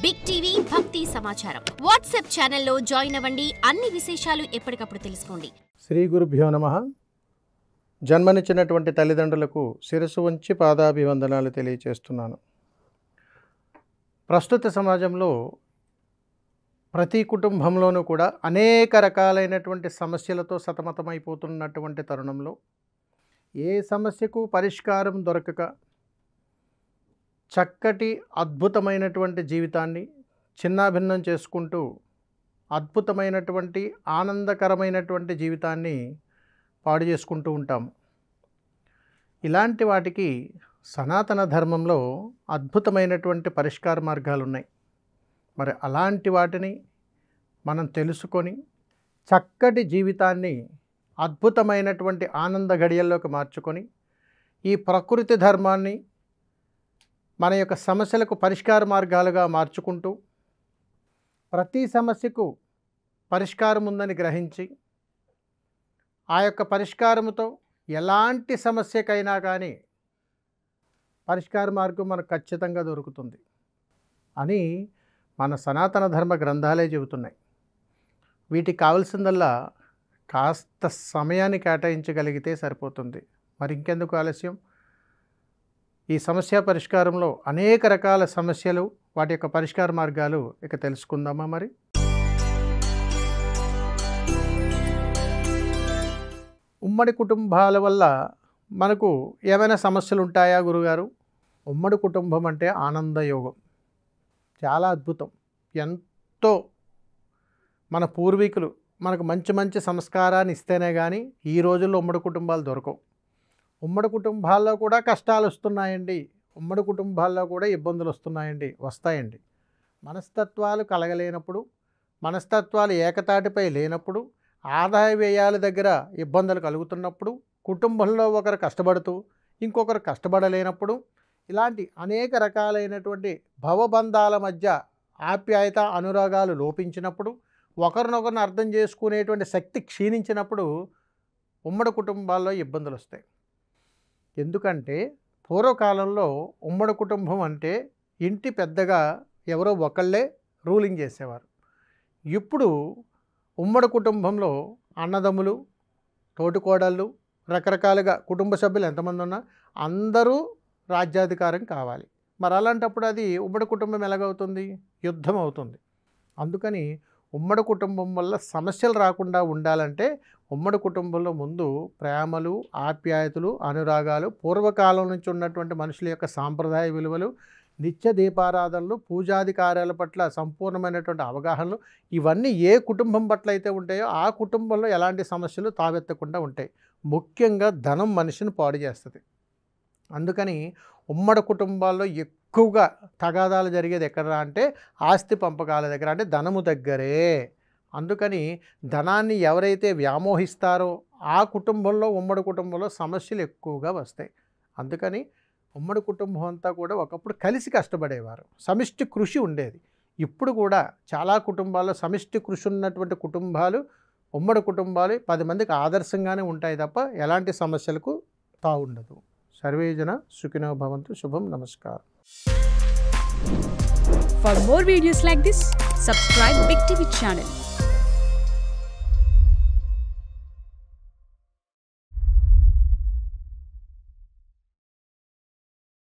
Big TV భక్తి సమాచారం WhatsApp ఛానల్లో జాయిన్ అవ్వండి. అన్ని విశేషాలు ఎప్పటికప్పుడు తెలుసుకోండి. శ్రీ గురుభ్యో నమః. జన్మనిచ్చినటువంటి తల్లిదండ్రులకు శిరస్సు వంచి పాదాభివందనాలు తెలియచేస్తున్నాను. ప్రస్తుత సమాజంలో ప్రతి కుటుంబంలోనూ కూడా అనేక రకాలైనటువంటి సమస్యలతో సతమతమైపోతున్నటువంటి తరుణంలో ఏ సమస్యకు పరిష్కారం దొరకక చక్కటి అద్భుతమైనటువంటి జీవితాన్ని చిన్నాభిన్నం చేసుకుంటూ అద్భుతమైనటువంటి ఆనందకరమైనటువంటి జీవితాన్ని పాడు చేసుకుంటూ ఉంటాము. ఇలాంటి వాటికి సనాతన ధర్మంలో అద్భుతమైనటువంటి పరిష్కార మార్గాలు ఉన్నాయి. మరి అలాంటి వాటిని మనం తెలుసుకొని చక్కటి జీవితాన్ని అద్భుతమైనటువంటి ఆనంద గడియల్లోకి మార్చుకొని ఈ ప్రకృతి ధర్మాన్ని మన యొక్క సమస్యలకు పరిష్కార మార్గాలుగా మార్చుకుంటూ ప్రతి సమస్యకు పరిష్కారం ఉందని గ్రహించి ఆ యొక్క పరిష్కారముతో ఎలాంటి సమస్యకైనా కానీ పరిష్కార మార్గం మనకు ఖచ్చితంగా దొరుకుతుంది అని మన సనాతన ధర్మ గ్రంథాలే చెబుతున్నాయి. వీటికి కావాల్సిందల్లా కాస్త సమయాన్ని కేటాయించగలిగితే సరిపోతుంది. మరి ఇంకెందుకు ఆలస్యం? ఈ సమస్య పరిష్కారంలో అనేక రకాల సమస్యలు, వాటి యొక్క పరిష్కార మార్గాలు ఇక తెలుసుకుందామా? మరి ఉమ్మడి కుటుంబాల వల్ల మనకు ఏమైనా సమస్యలు ఉంటాయా గురుగారు? ఉమ్మడి కుటుంబం అంటే ఆనందయోగం, చాలా అద్భుతం. ఎంతో మన పూర్వీకులు మనకు మంచి మంచి సంస్కారాన్ని ఇస్తేనే కానీ ఈ రోజుల్లో ఉమ్మడి కుటుంబాలు దొరకవు. ఉమ్మడి కుటుంబాల్లో కూడా కష్టాలు వస్తున్నాయండి, ఉమ్మడి కుటుంబాల్లో కూడా ఇబ్బందులు వస్తాయండి. మనస్తత్వాలు కలగలేనప్పుడు, మనస్తత్వాలు ఏకతాటిపై లేనప్పుడు, ఆదాయ వ్యయాల దగ్గర ఇబ్బందులు కలుగుతున్నప్పుడు, కుటుంబంలో ఒకరు కష్టపడుతూ ఇంకొకరు కష్టపడలేనప్పుడు, ఇలాంటి అనేక రకాలైనటువంటి భవబంధాల మధ్య ఆప్యాయత అనురాగాలు లోపించినప్పుడు, ఒకరినొకరిని అర్థం చేసుకునేటువంటి శక్తి క్షీణించినప్పుడు ఉమ్మడి కుటుంబాల్లో ఇబ్బందులు వస్తాయి. ఎందుకంటే పూర్వకాలంలో ఉమ్మడి కుటుంబం అంటే ఇంటి పెద్దగా ఎవరో ఒకళ్ళే రూలింగ్ చేసేవారు. ఇప్పుడు ఉమ్మడి కుటుంబంలో అన్నదమ్ములు, తోటికోడళ్ళు, రకరకాలుగా కుటుంబ సభ్యులు ఎంతమంది ఉన్నా అందరూ రాజ్యాధికారం కావాలి. మరి అలాంటప్పుడు అది ఉమ్మడి కుటుంబం ఎలాగవుతుంది? యుద్ధం అవుతుంది. అందుకని ఉమ్మడి కుటుంబం వల్ల సమస్యలు రాకుండా ఉండాలంటే ఉమ్మడి కుటుంబంలో ముందు ప్రేమలు, ఆప్యాయతలు, అనురాగాలు, పూర్వకాలం నుంచి ఉన్నటువంటి మనుషుల యొక్క సాంప్రదాయ విలువలు, నిత్య దీపారాధనలు, పూజాది కార్యాల పట్ల సంపూర్ణమైనటువంటి అవగాహనలు, ఇవన్నీ ఏ కుటుంబం పట్ల అయితే ఉంటాయో ఆ కుటుంబంలో ఎలాంటి సమస్యలు తావెత్తకుండా ఉంటాయి. ముఖ్యంగా ధనం మనిషిని పాడు చేస్తుంది. అందుకని ఉమ్మడి కుటుంబాల్లో ఎక్కువగా తగాదాలు జరిగేది ఎక్కడ అంటే ఆస్తి పంపకాల దగ్గర, అంటే ధనము దగ్గరే. అందుకని ధనాన్ని ఎవరైతే వ్యామోహిస్తారో ఆ కుటుంబంలో, ఉమ్మడి కుటుంబంలో సమస్యలు ఎక్కువగా వస్తాయి. అందుకని ఉమ్మడి కుటుంబం అంతా కూడా ఒకప్పుడు కలిసి కష్టపడేవారు, సమిష్టి కృషి ఉండేది. ఇప్పుడు కూడా చాలా కుటుంబాల్లో సమిష్టి కృషి ఉన్నటువంటి కుటుంబాలు, ఉమ్మడి కుటుంబాలు 10 మందికి ఆదర్శంగానే ఉంటాయి తప్ప ఎలాంటి సమస్యలకు తావుండదు. సర్వేజన సుఖినో భవంతు. శుభం. నమస్కారం. For more videos like this, subscribe Big TV channel.